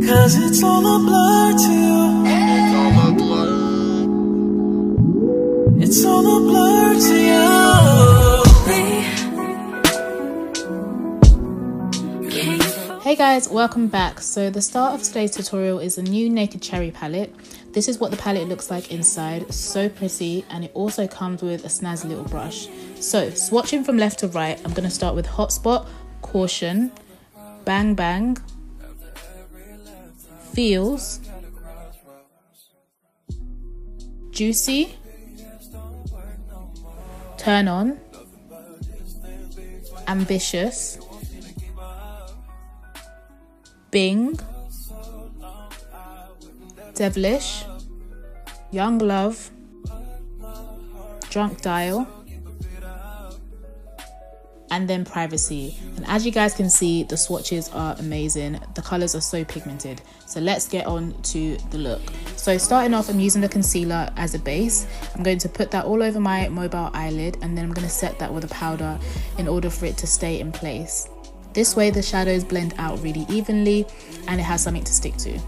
'Cause it's all a blur to you. It's all a blur to you. Hey guys, welcome back. So the start of today's tutorial is a new Naked Cherry palette. This is what the palette looks like inside. So pretty, and it also comes with a snazzy little brush. So swatching from left to right, I'm going to start with Hotspot, Caution, Bang Bang, Feels, Juicy, Turn On, Ambitious, Bing, Devilish, Young Love, Drunk Dial, and then Privacy. And as you guys can see, the swatches are amazing. The colors are so pigmented. So let's get on to the look. So starting off, I'm using the concealer as a base. I'm going to put that all over my mobile eyelid, and then I'm going to set that with a powder in order for it to stay in place. This way the shadows blend out really evenly and it has something to stick to.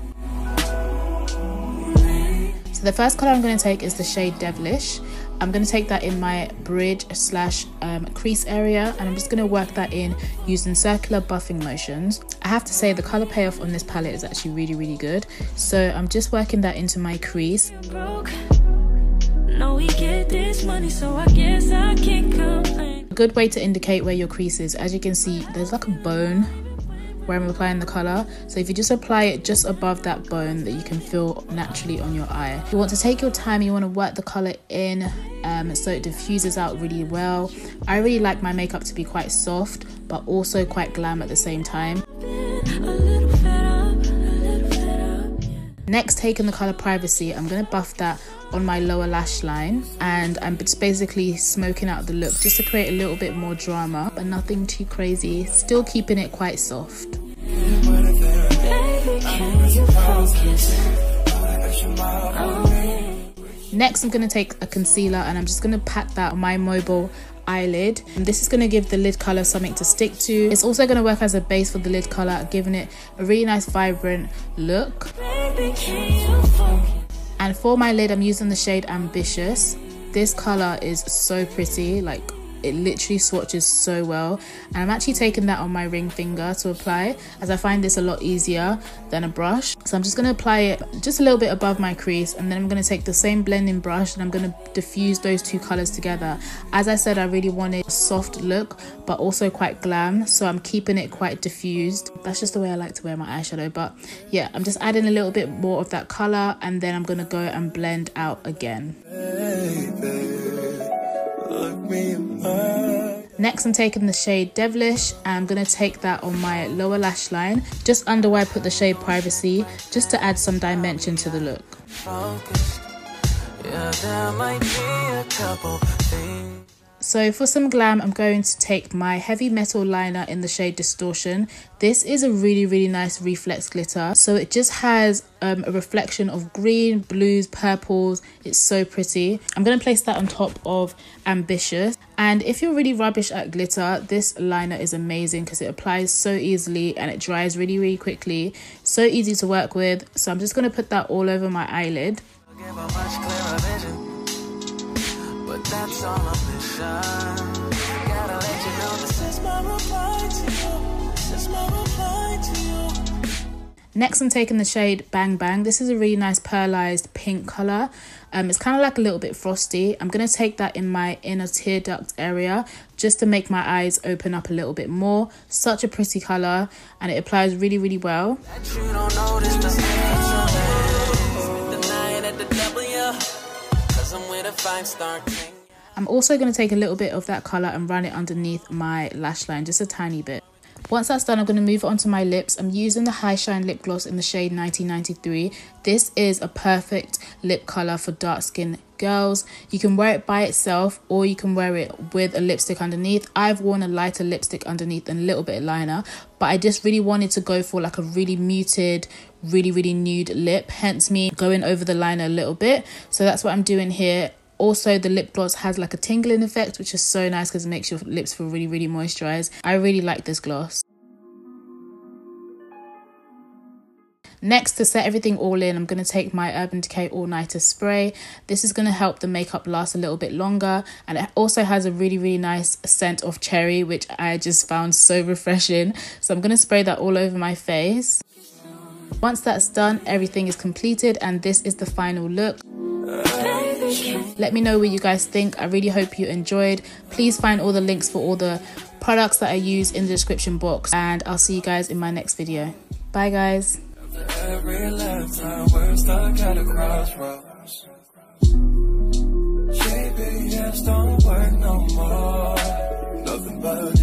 So the first color I'm going to take is the shade Devilish. I'm going to take that in my bridge / crease area, and I'm just going to work that in using circular buffing motions. I have to say the color payoff on this palette is actually really good. So I'm just working that into my crease. A good way to indicate where your crease is, as you can see, there's like a bone where I'm applying the color. So if you just apply it just above that bone that you can feel naturally on your eye. You want to take your time, you want to work the color in so it diffuses out really well. I really like my makeup to be quite soft but also quite glam at the same time. Next, taking the color Privacy, I'm going to buff that on my lower lash line, and I'm just basically smoking out the look just to create a little bit more drama, but nothing too crazy, still keeping it quite soft. Next, I'm going to take a concealer and I'm just going to pat that on my mobile eyelid, and this is going to give the lid color something to stick to. It's also going to work as a base for the lid color, giving it a really nice vibrant look. And for my lid, I'm using the shade Ambitious. This color is so pretty, like it literally swatches so well, and I'm actually taking that on my ring finger to apply, as I find this a lot easier than a brush. So I'm just going to apply it just a little bit above my crease, and then I'm going to take the same blending brush and I'm going to diffuse those two colors together. As I said, I really wanted a soft look but also quite glam, so I'm keeping it quite diffused. That's just the way I like to wear my eyeshadow. But yeah, I'm just adding a little bit more of that color, and then I'm going to go and blend out again. Next, I'm taking the shade Devilish and I'm going to take that on my lower lash line, just under where I put the shade Privacy, just to add some dimension to the look. So for some glam, I'm going to take my Heavy Metal liner in the shade Distortion. This is a really nice reflex glitter. So it just has a reflection of green, blues, purples. It's so pretty. I'm going to place that on top of Ambitious. And if you're really rubbish at glitter, this liner is amazing because it applies so easily and it dries really quickly. So easy to work with. So I'm just going to put that all over my eyelid. But that's all I'm gotta let you know this is my reply to you. This is my reply to you. Next, I'm taking the shade Bang Bang. This is a really nice pearlized pink color. It's kind of like a little bit frosty. I'm going to take that in my inner tear duct area just to make my eyes open up a little bit more. Such a pretty color, and it applies really well. I'm also going to take a little bit of that colour and run it underneath my lash line, just a tiny bit. Once that's done, I'm going to move it onto my lips. I'm using the High Shine lip gloss in the shade 1993. This is a perfect lip colour for dark skin girls. You can wear it by itself or you can wear it with a lipstick underneath. I've worn a lighter lipstick underneath and a little bit of liner, but I just really wanted to go for like a really muted, really nude lip, hence me going over the liner a little bit. So that's what I'm doing here. Also, the lip gloss has like a tingling effect, which is so nice because it makes your lips feel really moisturized. I really like this gloss. Next, to set everything all in, I'm going to take my Urban Decay All Nighter Spray. This is going to help the makeup last a little bit longer, and it also has a really nice scent of cherry, which I just found so refreshing. So I'm going to spray that all over my face. Once that's done, everything is completed, and this is the final look. Let me know what you guys think. I really hope you enjoyed. Please find all the links for all the products that I use in the description box, and I'll see you guys in my next video. Bye guys. Every lifetime we're stuck at a crossroads. GPS don't work no more. Nothing but